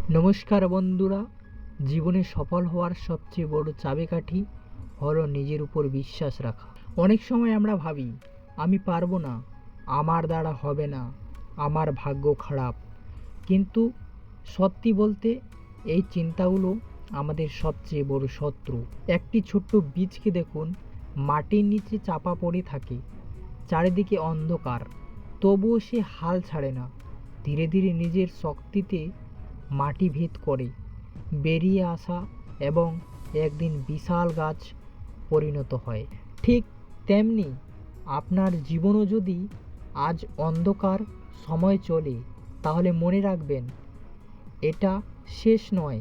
নমস্কার বন্ধুরা, জীবনে সফল হওয়ার সবচেয়ে বড় চাবিকাঠি হলো নিজের উপর বিশ্বাস রাখা। অনেক সময় আমরা ভাবি আমি পারবো না, আমার দ্বারা হবে না, আমার ভাগ্য খারাপ। কিন্তু সত্যি বলতে এই চিন্তাগুলো আমাদের সবচেয়ে বড় শত্রু। একটি ছোট্ট বীজকে দেখুন, মাটির নিচে চাপা পড়ে থাকে, চারিদিকে অন্ধকার, তবুও সে হাল ছাড়ে না। ধীরে ধীরে নিজের শক্তিতে মাটি ভেদ করে বেরিয়ে আসা এবং একদিন বিশাল গাছ পরিণত হয়। ঠিক তেমনি আপনার জীবনও যদি আজ অন্ধকার সময় চলে, তাহলে মনে রাখবেন এটা শেষ নয়,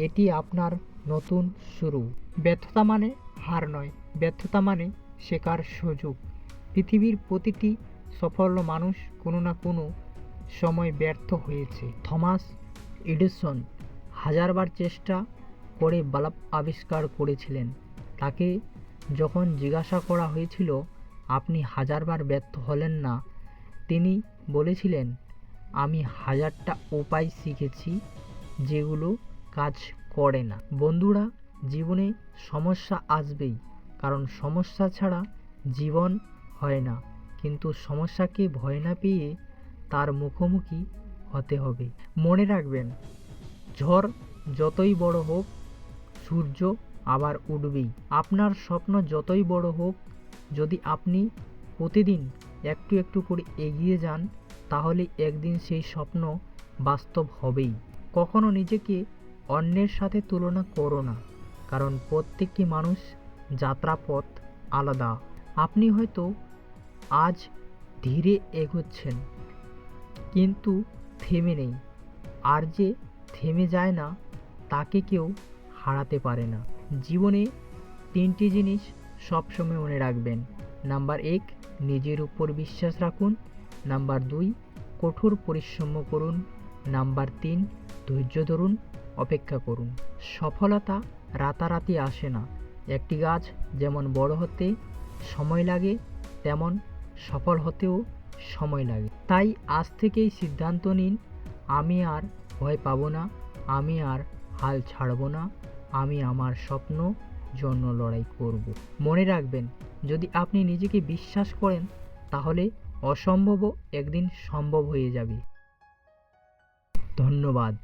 এটি আপনার নতুন শুরু। ব্যর্থতা মানে হার নয়, ব্যর্থতা মানে শেখার সুযোগ। পৃথিবীর প্রতিটি সফল মানুষ কোনো না কোনো সময় ব্যর্থ হয়েছে। থমাস এডিসন হাজারবার চেষ্টা করে বাল্ব আবিষ্কার করেছিলেন। তাকে যখন জিজ্ঞাসা করা হয়েছিল আপনি হাজারবার ব্যর্থ হলেন না, তিনি বলেছিলেন আমি হাজারটা উপায় শিখেছি যেগুলো কাজ করে না। বন্ধুরা, জীবনে সমস্যা আসবেই, কারণ সমস্যা ছাড়া জীবন হয় না। কিন্তু সমস্যাকে ভয় না পেয়ে তার মুখোমুখি হতে হবে। মনে রাখবেন, ঝড় যতই বড় হোক, সূর্য আবার উঠবেই। আপনার স্বপ্ন যতই বড় হোক, যদি আপনি প্রতিদিন একটু একটু করে এগিয়ে যান, তাহলে একদিন সেই স্বপ্ন বাস্তব হবেই। কখনো নিজেকে অন্যের সাথে তুলনা করো না, কারণ প্রত্যেকটি মানুষ যাত্রাপথ আলাদা। আপনি হয়তো আজ ধীরে এগোচ্ছেন, কিন্তু থেমে নেই। আর যে থেমে যায় না, তাকে কেউ হারাতে পারে না। জীবনে 3টি জিনিস সবসময় মনে রাখবেন। নাম্বার 1, নিজের উপর বিশ্বাস রাখুন। নাম্বার 2, কঠোর পরিশ্রম করুন। নাম্বার 3, ধৈর্য ধরুন, অপেক্ষা করুন। সফলতা রাতারাতি আসে না। একটি গাছ যেমন বড় হতে সময় লাগে, তেমন সফল হতেও সময় লাগে। তাই আজ থেকেই সিদ্ধান্ত নিন, আমি আর ভয় পাবো না, আমি আর হাল ছাড়বো না, আমি আমার স্বপ্ন জন্য লড়াই করব। মনে রাখবেন, যদি আপনি নিজেকে বিশ্বাস করেন, তাহলে অসম্ভবও একদিন সম্ভব হয়ে যাবে। ধন্যবাদ।